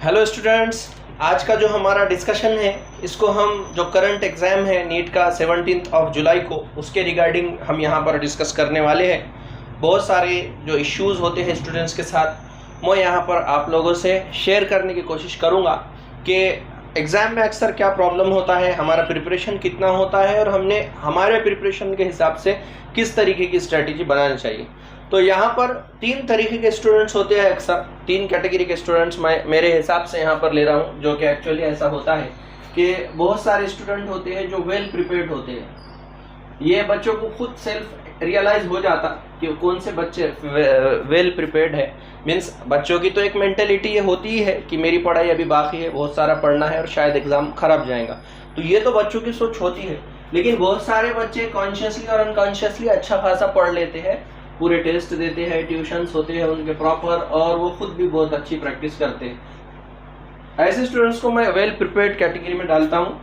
Hello students, आज का जो हमारा डिस्कशन है इसको हम जो करंट एग्ज़ाम है नीट का 17 जुलाई को उसके रिगार्डिंग हम यहाँ पर डिस्कस करने वाले हैं। बहुत सारे जो इश्यूज़ होते हैं स्टूडेंट्स के साथ मैं यहाँ पर आप लोगों से शेयर करने की कोशिश करूँगा कि एग्ज़ाम में अक्सर क्या प्रॉब्लम होता है, हमारा प्रिपरेशन कितना होता है और हमने हमारे प्रिपरेशन के हिसाब से किस तरीके की स्ट्रेटजी बनानी चाहिए। तो यहाँ पर 3 तरीके के स्टूडेंट्स होते हैं, अक्सर 3 कैटेगरी के स्टूडेंट्स मैं मेरे हिसाब से यहाँ पर ले रहा हूँ, जो कि एक्चुअली ऐसा होता है कि बहुत सारे स्टूडेंट होते हैं जो वेल प्रिपेयर्ड होते हैं। ये बच्चों को खुद सेल्फ रियलाइज़ हो जाता कि कौन से बच्चे वेल प्रिपेयर्ड है। मीन्स बच्चों की तो एक मेंटेलिटी ये होती ही है कि मेरी पढ़ाई अभी बाकी है, बहुत सारा पढ़ना है और शायद एग्ज़ाम खराब जाएगा, तो ये तो बच्चों की सोच होती है। लेकिन बहुत सारे बच्चे कॉन्शियसली और अनकॉन्शियसली अच्छा खासा पढ़ लेते हैं, पूरे टेस्ट देते हैं, ट्यूशन्स होते हैं उनके प्रॉपर, और वो खुद भी बहुत अच्छी प्रैक्टिस करते हैं। ऐसे स्टूडेंट्स को मैं वेल प्रिपेयर्ड कैटेगरी में डालता हूँ।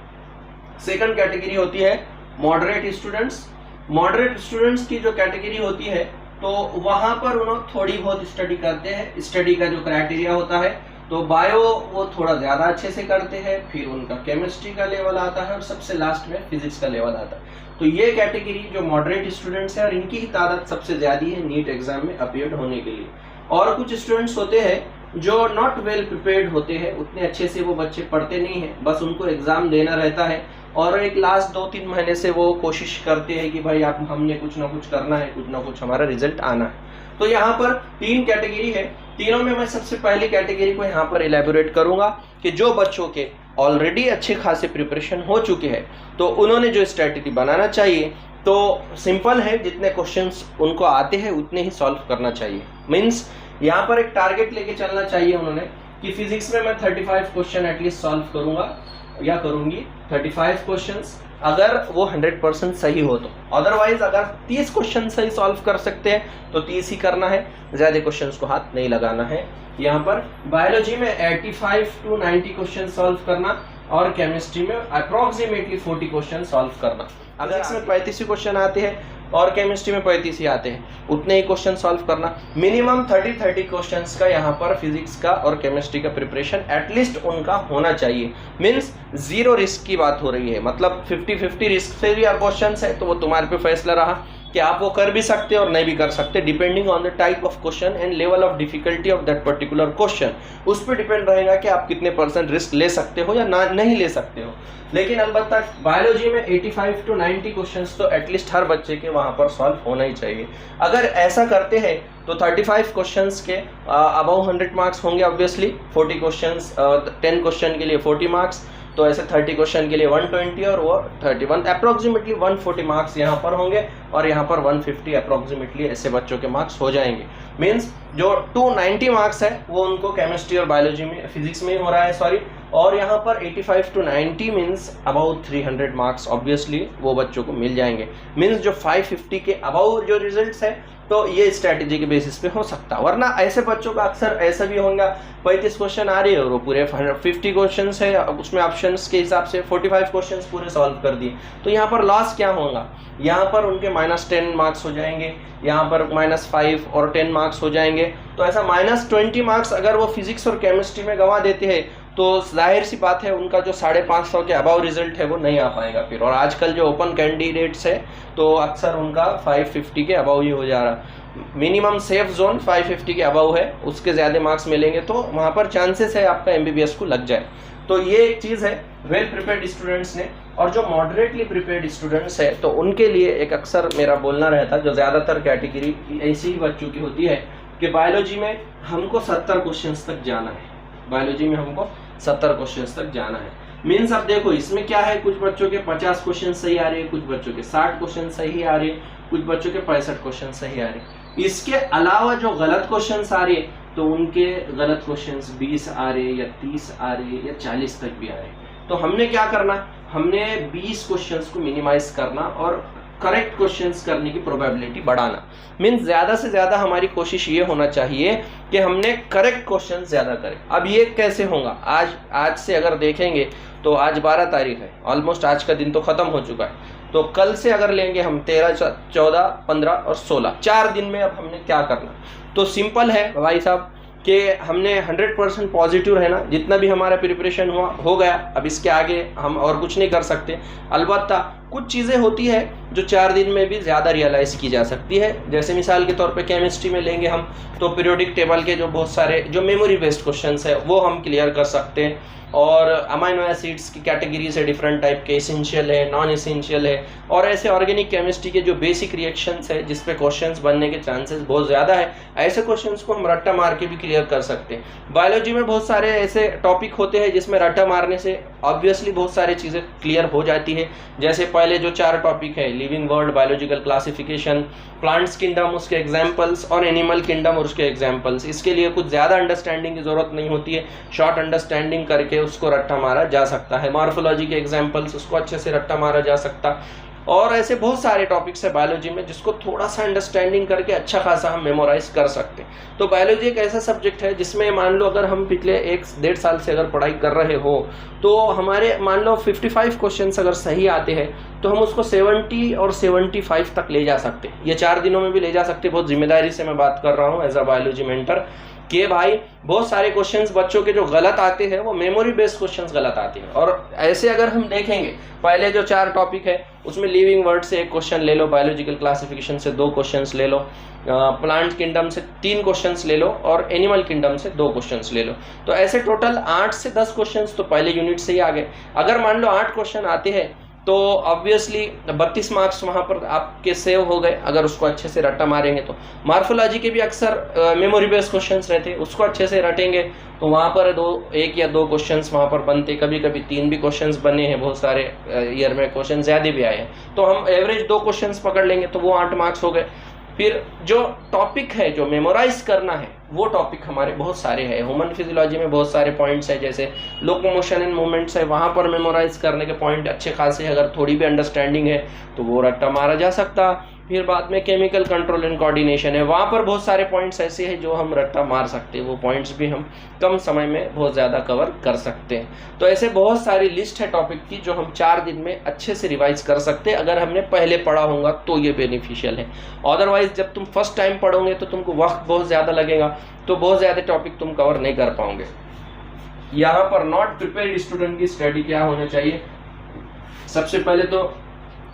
सेकंड कैटेगरी होती है मॉडरेट स्टूडेंट्स। मॉडरेट स्टूडेंट्स की जो कैटेगरी होती है तो वहाँ पर उन्होंने थोड़ी बहुत स्टडी करते हैं। स्टडी का जो क्राइटेरिया होता है तो बायो वो थोड़ा ज़्यादा अच्छे से करते हैं, फिर उनका केमिस्ट्री का लेवल आता है और सबसे लास्ट में फिजिक्स का लेवल आता है। तो ये कैटेगरी जो मॉडरेट स्टूडेंट्स हैं और इनकी ही तादाद सबसे ज़्यादा है नीट एग्जाम में अपीयर होने के लिए। और कुछ स्टूडेंट्स होते हैं जो नॉट वेल प्रिपेयर्ड होते हैं, उतने अच्छे से वो बच्चे पढ़ते नहीं हैं, बस उनको एग्ज़ाम देना रहता है और एक लास्ट 2-3 महीने से वो कोशिश करते हैं कि भाई आप हमने कुछ ना कुछ करना है, कुछ ना कुछ हमारा रिजल्ट आना है। तो यहाँ पर 3 कैटेगरी है। तीनों में मैं सबसे पहली कैटेगरी को यहाँ पर इलेबोरेट करूँगा कि जो बच्चों के ऑलरेडी अच्छे खासे प्रिपरेशन हो चुके हैं तो उन्होंने जो स्ट्रेटजी बनाना चाहिए तो सिंपल है, जितने क्वेश्चंस उनको आते हैं उतने ही सॉल्व करना चाहिए। मीन्स यहाँ पर एक टारगेट लेके चलना चाहिए उन्होंने कि फिजिक्स में मैं 35 क्वेश्चन एटलीस्ट सॉल्व करूँगा या करूँगी, 35 क्वेश्चंस अगर वो 100% सही हो तो। अदरवाइज अगर 30 क्वेश्चन सही सॉल्व कर सकते हैं तो 30 ही करना है, ज़्यादा क्वेश्चंस को हाथ नहीं लगाना है। यहाँ पर बायोलॉजी में 85 to 90 क्वेश्चन सॉल्व करना और केमिस्ट्री में अप्रॉक्सीमेटली 40 क्वेश्चन सॉल्व करना। अगर इसमें 35 क्वेश्चन आते हैं और केमिस्ट्री में 35 ही आते हैं, उतने ही क्वेश्चन सॉल्व करना। मिनिमम 30 क्वेश्चंस का यहाँ पर फिजिक्स का और केमिस्ट्री का प्रिपरेशन एटलीस्ट उनका होना चाहिए। मीन्स 0 रिस्क की बात हो रही है, मतलब 50-50 रिस्क से भी क्वेश्चन है तो वो तुम्हारे पे फैसला रहा कि आप वो कर भी सकते और नहीं भी कर सकते, depending on the type of question and level of difficulty of that particular question. उस पर डिपेंड रहेगा कि आप कितने % रिस्क ले सकते हो या नहीं ले सकते हो। लेकिन अलबत्ता बायोलॉजी में 85 to 90 क्वेश्चंस तो एटलीस्ट हर बच्चे के वहाँ पर सॉल्व होना ही चाहिए। अगर ऐसा करते हैं तो 35 क्वेश्चंस के अबव 100 मार्क्स होंगे ऑब्वियसली। 40 क्वेश्चंस 10 क्वेश्चन के लिए 40 मार्क्स, तो ऐसे 30 क्वेश्चन के लिए 120 और वो 31 अप्रॉक्सीमेटली 140 मार्क्स यहाँ पर होंगे और यहाँ पर 150 अप्रॉक्सीमेटली ऐसे बच्चों के मार्क्स हो जाएंगे। मीन्स जो 290 मार्क्स है वो उनको केमिस्ट्री और बायोलॉजी में फिजिक्स में हो रहा है, सॉरी, और यहाँ पर 85 to 90 means about 300 marks obviously वो बच्चों को मिल जाएंगे। मीन्स जो 550 के अबाउट जो रिजल्ट्स है तो ये स्ट्रैटेजी के बेसिस पे हो सकता है। वरना ऐसे बच्चों का अक्सर ऐसा भी होगा 35 क्वेश्चन आ रही है और वो पूरे 50 क्वेश्चन है, उसमें ऑप्शंस के हिसाब से 45 क्वेश्चन पूरे सॉल्व कर दिए, तो यहाँ पर लॉस क्या होगा, यहाँ पर उनके -10 मार्क्स हो जाएंगे, यहाँ पर -5 और 10 मार्क्स हो जाएंगे। तो ऐसा -20 मार्क्स अगर वो फिजिक्स और केमिस्ट्री में गंवा देते हैं तो जाहिर सी बात है उनका जो 550 के अबाव रिजल्ट है वो नहीं आ पाएगा फिर। और आजकल जो ओपन कैंडिडेट्स है तो अक्सर उनका 550 के अबाव ही हो जा रहा। मिनिमम सेफ जोन 550 के अबाव है, उसके ज़्यादा मार्क्स मिलेंगे तो वहाँ पर चांसेस है आपका MBBS को लग जाए। तो ये एक चीज़ है वेल प्रिपेयर्ड स्टूडेंट्स ने। और जो मॉडरेटली प्रिपेयर्ड स्टूडेंट्स है तो उनके लिए एक अक्सर मेरा बोलना रहता, जो ज़्यादातर कैटेगरी ऐसी ही बच्चों की होती है कि बायोलॉजी में हमको 70 क्वेश्चन तक जाना है, बायोलॉजी में हमको 70 क्वेश्चंस तक जाना है। मीन्स अब देखो इसमें क्या है, कुछ बच्चों के 50 क्वेश्चन सही आ रहे हैं, कुछ बच्चों के 60 क्वेश्चन सही आ रहे हैं, कुछ बच्चों के 65 क्वेश्चन सही आ रहे हैं। इसके अलावा जो गलत क्वेश्चंस आ रहे हैं तो उनके गलत क्वेश्चंस 20 आ रहे या 30 आ रहे या 40 तक भी आ रहे। तो हमने क्या करना, हमने 20 क्वेश्चंस को मिनिमाइज करना और करेक्ट क्वेश्चंस करने की प्रोबेबिलिटी बढ़ाना। मीन्स ज़्यादा से ज़्यादा हमारी कोशिश ये होना चाहिए कि हमने करेक्ट क्वेश्चंस ज़्यादा करें। अब ये कैसे होगा, आज से अगर देखेंगे तो आज 12 तारीख है, ऑलमोस्ट आज का दिन तो ख़त्म हो चुका है। तो कल से अगर लेंगे हम 13, 14, 15 और 16, 4 दिन में अब हमने क्या करना। तो सिंपल है भाई साहब, कि हमने 100% पॉजिटिव रहना, जितना भी हमारा प्रिपरेशन हुआ हो गया, अब इसके आगे हम और कुछ नहीं कर सकते। अलबत्ता कुछ चीज़ें होती है जो 4 दिन में भी ज़्यादा रियलाइज़ की जा सकती है। जैसे मिसाल के तौर पे केमिस्ट्री में लेंगे हम, तो पीरियोडिक टेबल के जो बहुत सारे जो मेमोरी बेस्ड क्वेश्चंस है वो हम क्लियर कर सकते हैं। और अमाइनो एसिड्स की कैटेगरी से डिफरेंट टाइप के एसेंशियल है, नॉन एसेंशियल है, और ऐसे ऑर्गेनिक केमिस्ट्री के जो बेसिक रिएक्शंस है जिस पे क्वेश्चंस बनने के चांसेस बहुत ज़्यादा है, ऐसे क्वेश्चंस को हम रट्टा मार के भी क्लियर कर सकते हैं। बायोलॉजी में बहुत सारे ऐसे टॉपिक होते हैं जिसमें रट्टा मारने से ऑब्वियसली बहुत सारी चीज़ें क्लियर हो जाती है। जैसे पहले जो 4 टॉपिक है, living world, biological classification, plants kingdom उसके एग्जाम्पल्स, और एनिमल किंगडम और उसके एग्जाम्पल्स, इसके लिए कुछ ज़्यादा अंडरस्टैंडिंग की ज़रूरत नहीं होती है, शॉर्ट अंडरस्टैंडिंग करके उसको रट्टा मारा जा सकता है। मॉर्फोलॉजी के एग्जाम्पल्स, उसको अच्छे से रट्टा मारा जा सकता। और ऐसे बहुत सारे टॉपिक्स है बायोलॉजी में जिसको थोड़ा सा अंडरस्टैंडिंग करके अच्छा खासा हम मेमोराइज कर सकते हैं। तो बायोलॉजी एक ऐसा सब्जेक्ट है जिसमें मान लो अगर हम पिछले 1-1.5 साल से अगर पढ़ाई कर रहे हो, तो हमारे मान लो 55 क्वेश्चंस अगर सही आते हैं तो हम उसको 70 और 75 तक ले जा सकते हैं। ये 4 दिनों में भी ले जा सकते हैं। बहुत जिम्मेदारी से मैं बात कर रहा हूँ एज अ बायोलॉजी मेंटर कि भाई बहुत सारे क्वेश्चंस बच्चों के जो गलत आते हैं वो मेमोरी बेस्ड क्वेश्चंस गलत आते हैं। और ऐसे अगर हम देखेंगे, पहले जो 4 टॉपिक है उसमें लिविंग वर्ड से 1 क्वेश्चन ले लो, बायोलॉजिकल क्लासिफिकेशन से 2 क्वेश्चंस ले लो, प्लांट किंगडम से 3 क्वेश्चंस ले लो, और एनिमल किंगडम से 2 क्वेश्चंस ले लो। तो ऐसे टोटल 8 से 10 क्वेश्चंस तो पहले यूनिट से ही आ गए। अगर मान लो 8 क्वेश्चन आते हैं तो ऑब्वियसली 32 मार्क्स वहाँ पर आपके सेव हो गए अगर उसको अच्छे से रट्टा मारेंगे तो। मॉर्फोलॉजी के भी अक्सर मेमोरी बेस्ड क्वेश्चंस रहते हैं, उसको अच्छे से रटेंगे तो वहाँ पर 1 या 2 क्वेश्चंस वहाँ पर बनते, कभी कभी 3 भी क्वेश्चंस बने हैं, बहुत सारे ईयर में क्वेश्चन ज़्यादा भी आए हैं, तो हम एवरेज 2 क्वेश्चंस पकड़ लेंगे तो वो 8 मार्क्स हो गए। फिर जो टॉपिक है जो मेमोराइज करना है वो टॉपिक हमारे बहुत सारे हैं। ह्यूमन फिजियोलॉजी में बहुत सारे पॉइंट्स है, जैसे लोकोमोशन एंड मूवमेंट्स है, वहाँ पर मेमोराइज करने के पॉइंट अच्छे खासे, अगर थोड़ी भी अंडरस्टैंडिंग है तो वो रट्टा मारा जा सकता। फिर बाद में केमिकल कंट्रोल एंड कोऑर्डिनेशन है, वहाँ पर बहुत सारे पॉइंट्स ऐसे हैं जो हम रट्टा मार सकते हैं, वो पॉइंट्स भी हम कम समय में बहुत ज़्यादा कवर कर सकते हैं। तो ऐसे बहुत सारी लिस्ट है टॉपिक की जो हम 4 दिन में अच्छे से रिवाइज कर सकते हैं अगर हमने पहले पढ़ा होगा तो ये बेनिफिशियल है। अदरवाइज जब तुम फर्स्ट टाइम पढ़ोगे तो तुमको वक्त बहुत ज़्यादा लगेगा, तो बहुत ज़्यादा टॉपिक तुम कवर नहीं कर पाओगे। यहाँ पर नॉट प्रिपेयर्ड स्टूडेंट की स्टडी क्या होना चाहिए? सबसे पहले तो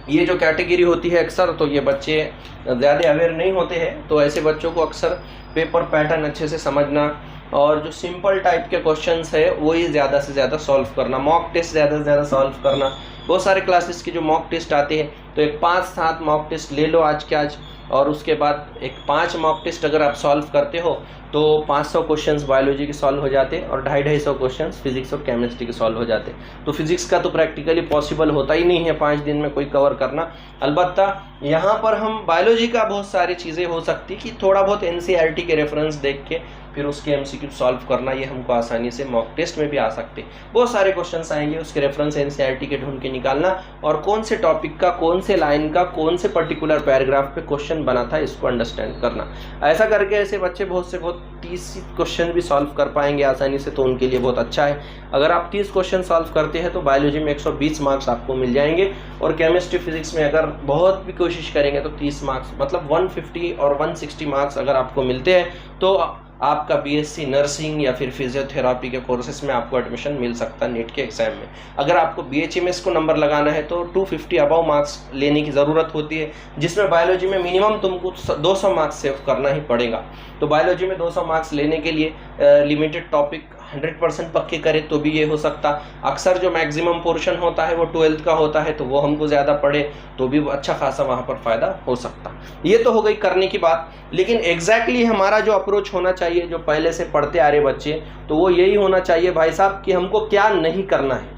ये जो कैटेगरी होती है अक्सर, तो ये बच्चे ज़्यादा अवेयर नहीं होते हैं, तो ऐसे बच्चों को अक्सर पेपर पैटर्न अच्छे से समझना और जो सिंपल टाइप के क्वेश्चंस है वही ज़्यादा से ज़्यादा सॉल्व करना, मॉक टेस्ट ज़्यादा से ज़्यादा सॉल्व करना। बहुत सारे क्लासेस की जो मॉक टेस्ट आते हैं तो एक 5-7 मॉक टेस्ट ले लो आज के आज, और उसके बाद एक 5 मॉक टेस्ट अगर आप सॉल्व करते हो तो 500 क्वेश्चंस बायोलॉजी के सॉल्व हो जाते और 250-250 क्वेश्चंस फिजिक्स और केमिस्ट्री के सॉल्व हो जाते। तो फिजिक्स का तो प्रैक्टिकली पॉसिबल होता ही नहीं है 5 दिन में कोई कवर करना। अलबत्ता यहाँ पर हम बायोलॉजी का बहुत सारी चीज़ें हो सकती कि थोड़ा बहुत एनसीईआरटी के रेफरेंस देख के फिर उसके एमसीक्यू सॉल्व करना, ये हमको आसानी से मॉक टेस्ट में भी आ सकते। बहुत सारे क्वेश्चंस आएंगे, उसके रेफरेंस एनसीईआरटी के ढूंढ के निकालना और कौन से टॉपिक का, कौन से लाइन का, कौन से पर्टिकुलर पैराग्राफ पे क्वेश्चन बना था इसको अंडरस्टैंड करना। ऐसा करके ऐसे बच्चे बहुत से बहुत 30 क्वेश्चन भी सॉल्व कर पाएंगे आसानी से, तो उनके लिए बहुत अच्छा है। अगर आप 30 क्वेश्चन सॉल्व करते हैं तो बायोलॉजी में 120 मार्क्स आपको मिल जाएंगे, और केमिस्ट्री फिजिक्स में अगर बहुत भी कोशिश करेंगे तो 30 मार्क्स, मतलब 150 और 160 मार्क्स अगर आपको मिलते हैं तो आपका बीएससी नर्सिंग या फिर फिजियोथेरापी के कोर्सेज में आपको एडमिशन मिल सकता है नीट के एग्जाम में। अगर आपको बीएचएमएस को नंबर लगाना है तो 250 अबव मार्क्स लेने की ज़रूरत होती है, जिसमें बायोलॉजी में मिनिमम तुमको 200 मार्क्स सेव करना ही पड़ेगा। तो बायोलॉजी में 200 मार्क्स लेने के लिए लिमिटेड टॉपिक 100% पक्के करें तो भी ये हो सकता। अक्सर जो मैक्सिमम पोर्शन होता है वो 12th का होता है, तो वो हमको ज़्यादा पढ़े तो भी अच्छा खासा वहाँ पर फ़ायदा हो सकता। ये तो हो गई करने की बात, लेकिन एग्जैक्टली हमारा जो अप्रोच होना चाहिए जो पहले से पढ़ते आ रहे बच्चे, तो वो यही होना चाहिए भाई साहब कि हमको क्या नहीं करना है।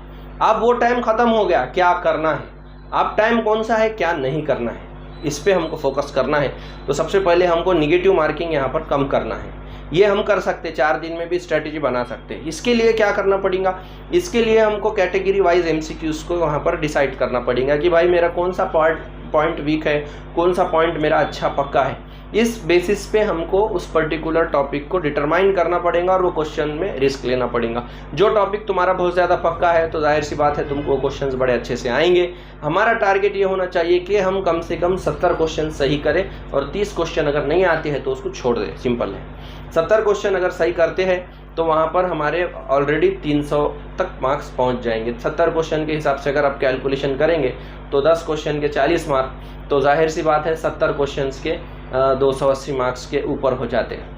अब वो टाइम ख़त्म हो गया क्या करना है, अब टाइम कौन सा है क्या नहीं करना है, इस पर हमको फोकस करना है। तो सबसे पहले हमको निगेटिव मार्किंग यहाँ पर कम करना है। ये हम कर सकते, 4 दिन में भी स्ट्रेटेजी बना सकते हैं। इसके लिए क्या करना पड़ेगा, इसके लिए हमको कैटेगरी वाइज एमसीक्यूज को वहाँ पर डिसाइड करना पड़ेगा कि भाई मेरा कौन सा पॉइंट वीक है, कौन सा पॉइंट मेरा अच्छा पक्का है। इस बेसिस पे हमको उस पर्टिकुलर टॉपिक को डिटरमाइन करना पड़ेगा और वो क्वेश्चन में रिस्क लेना पड़ेगा। जो टॉपिक तुम्हारा बहुत ज़्यादा पक्का है तो जाहिर सी बात है तुमको क्वेश्चंस बड़े अच्छे से आएंगे। हमारा टारगेट ये होना चाहिए कि हम कम से कम 70 क्वेश्चन सही करें और 30 क्वेश्चन अगर नहीं आते हैं तो उसको छोड़ दें। सिंपल है। 70 क्वेश्चन अगर सही करते हैं तो वहाँ पर हमारे ऑलरेडी 300 तक मार्क्स पहुँच जाएंगे। 70 क्वेश्चन के हिसाब से अगर आप कैलकुलेशन करेंगे तो 10 क्वेश्चन के 40 मार्क, तो जाहिर सी बात है 70 क्वेश्चन के 280 मार्क्स के ऊपर हो जाते हैं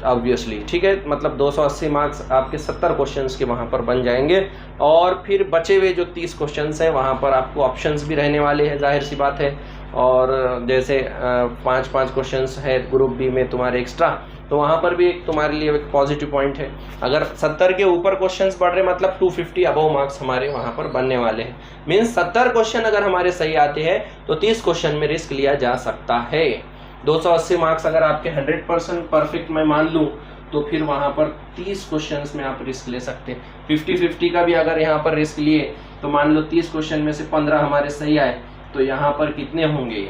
ऑब्वियसली। ठीक है, मतलब 280 मार्क्स आपके 70 क्वेश्चंस के वहाँ पर बन जाएंगे। और फिर बचे हुए जो 30 क्वेश्चंस हैं वहाँ पर आपको ऑप्शंस भी रहने वाले हैं, जाहिर सी बात है। और जैसे 5-5 क्वेश्चंस है ग्रुप बी में तुम्हारे एक्स्ट्रा, तो वहाँ पर भी एक तुम्हारे लिए एक पॉजिटिव पॉइंट है। अगर 70 के ऊपर क्वेश्चंस बढ़ रहे मतलब 250 अबव मार्क्स हमारे वहाँ पर बनने वाले हैं। मीन्स 70 क्वेश्चन अगर हमारे सही आते हैं तो 30 क्वेश्चन में रिस्क लिया जा सकता है। 280 मार्क्स अगर आपके 100% परफेक्ट मैं मान लूँ तो फिर वहाँ पर 30 क्वेश्चंस में आप रिस्क ले सकते हैं। 50-50 का भी अगर यहाँ पर रिस्क लिए तो मान लो 30 क्वेश्चन में से 15 हमारे सही आए तो यहाँ पर कितने होंगे,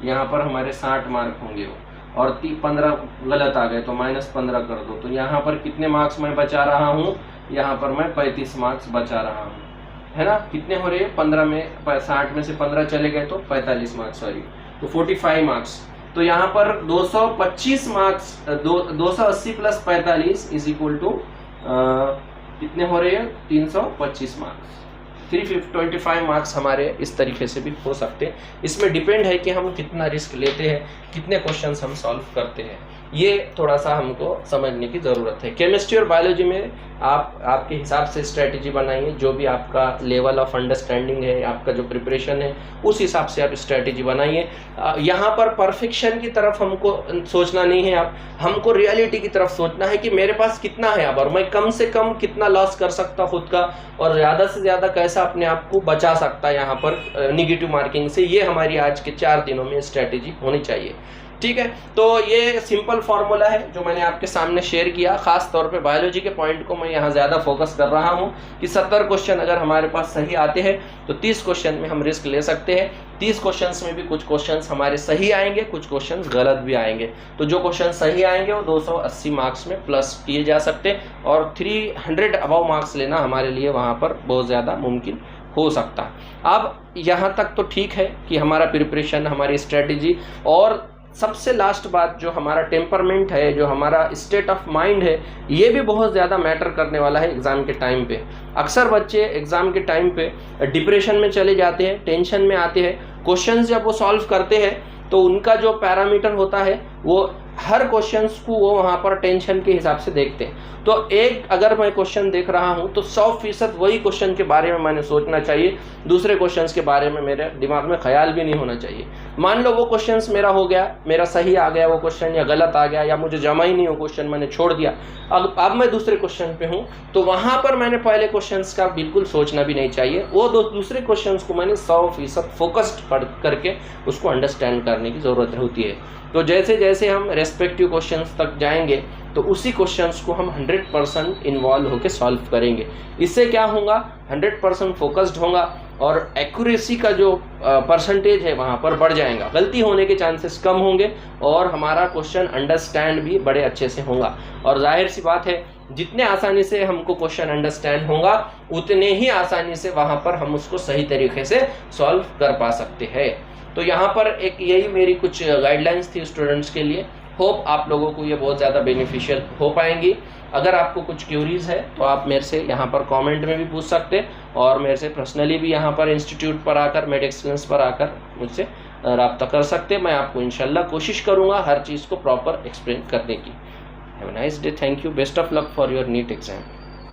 यहाँ पर हमारे 60 मार्क होंगे वो, और 15 गलत आ गए तो -15 कर दो, तो यहाँ पर कितने मार्क्स मैं बचा रहा हूँ, यहाँ पर मैं 35 मार्क्स बचा रहा हूँ, है ना। कितने हो रहे हैं, 15 में 60 में से 15 चले गए तो 45 मार्क्स, सॉरी, तो 45 मार्क्स। तो यहाँ पर 225 marks 280 plus 45 is equal to कितने हो रहे हैं, 325 मार्क्स। 325 मार्क्स हमारे इस तरीके से भी हो सकते हैं। इसमें डिपेंड है कि हम कितना रिस्क लेते हैं, कितने क्वेश्चंस हम सॉल्व करते हैं, ये थोड़ा सा हमको समझने की ज़रूरत है। केमिस्ट्री और बायोलॉजी में आप आपके हिसाब से स्ट्रेटजी बनाइए, जो भी आपका लेवल ऑफ अंडरस्टैंडिंग है, आपका जो प्रिपरेशन है उस हिसाब से आप स्ट्रेटजी बनाइए। यहाँ पर परफेक्शन की तरफ हमको सोचना नहीं है, आप हमको रियलिटी की तरफ सोचना है कि मेरे पास कितना है अब और मैं कम से कम कितना लॉस कर सकता खुद का और ज़्यादा से ज़्यादा कैसा अपने आप को बचा सकता है यहाँ पर निगेटिव मार्किंग से। ये हमारी आज के 4 दिनों में स्ट्रेटजी होनी चाहिए। ठीक है, तो ये सिंपल फार्मूला है जो मैंने आपके सामने शेयर किया। खास तौर पे बायोलॉजी के पॉइंट को मैं यहाँ ज़्यादा फोकस कर रहा हूँ कि 70 क्वेश्चन अगर हमारे पास सही आते हैं तो 30 क्वेश्चन में हम रिस्क ले सकते हैं। 30 क्वेश्चंस में भी कुछ क्वेश्चंस हमारे सही आएंगे, कुछ क्वेश्चंस गलत भी आएंगे। तो जो क्वेश्चन सही आएंगे वो 280 मार्क्स में प्लस किए जा सकते हैं और 300 अबव मार्क्स लेना हमारे लिए वहाँ पर बहुत ज़्यादा मुमकिन हो सकता है। अब यहाँ तक तो ठीक है कि हमारा प्रिपरेशन, हमारी स्ट्रेटजी, और सबसे लास्ट बात जो हमारा टेम्परमेंट है, जो हमारा स्टेट ऑफ माइंड है, ये भी बहुत ज़्यादा मैटर करने वाला है एग्ज़ाम के टाइम पे। अक्सर बच्चे एग्ज़ाम के टाइम पे डिप्रेशन में चले जाते हैं, टेंशन में आते हैं। क्वेश्चंस जब वो सॉल्व करते हैं तो उनका जो पैरामीटर होता है वो हर क्वेश्चंस को वो वहाँ पर टेंशन के हिसाब से देखते हैं। तो एक अगर मैं क्वेश्चन देख रहा हूँ तो 100% वही क्वेश्चन के बारे में मैंने सोचना चाहिए, दूसरे क्वेश्चंस के बारे में मेरे दिमाग में ख्याल भी नहीं होना चाहिए। मान लो वो क्वेश्चंस मेरा हो गया, मेरा सही आ गया वो क्वेश्चन या गलत आ गया या मुझे जमा ही नहीं हो क्वेश्चन, मैंने छोड़ दिया, अब मैं दूसरे क्वेश्चन पे हूँ, तो वहाँ पर मैंने पहले क्वेश्चंस का बिल्कुल सोचना भी नहीं चाहिए। वो दूसरे क्वेश्चंस को मैंने 100% फोकस्ड करके उसको अंडरस्टैंड करने की ज़रूरत होती है। तो जैसे जैसे हम रेस्पेक्टिव क्वेश्चंस तक जाएंगे तो उसी क्वेश्चंस को हम 100% इन्वॉल्व होकर सॉल्व करेंगे। इससे क्या होगा, 100% फोकस्ड होगा और एक्यूरेसी का जो परसेंटेज है वहाँ पर बढ़ जाएगा, गलती होने के चांसेस कम होंगे और हमारा क्वेश्चन अंडरस्टैंड भी बड़े अच्छे से होगा। और जाहिर सी बात है जितने आसानी से हमको क्वेश्चन अंडरस्टैंड होगा उतने ही आसानी से वहाँ पर हम उसको सही तरीके से सॉल्व कर पा सकते हैं। तो यहाँ पर एक यही मेरी कुछ गाइडलाइंस थी स्टूडेंट्स के लिए। होप आप लोगों को ये बहुत ज़्यादा बेनिफिशियल हो पाएंगी। अगर आपको कुछ क्यूरीज है तो आप मेरे से यहाँ पर कमेंट में भी पूछ सकते हैं और मेरे से पर्सनली भी यहाँ पर इंस्टीट्यूट पर आकर, मेड एक्सीलेंस पर आकर मुझसे रब्ता कर सकते हैं। मैं आपको इंशाल्लाह कोशिश करूँगा हर चीज़ को प्रॉपर एक्सप्लेन करने की। Have a nice day, thank you, best of luck for your NEET exam.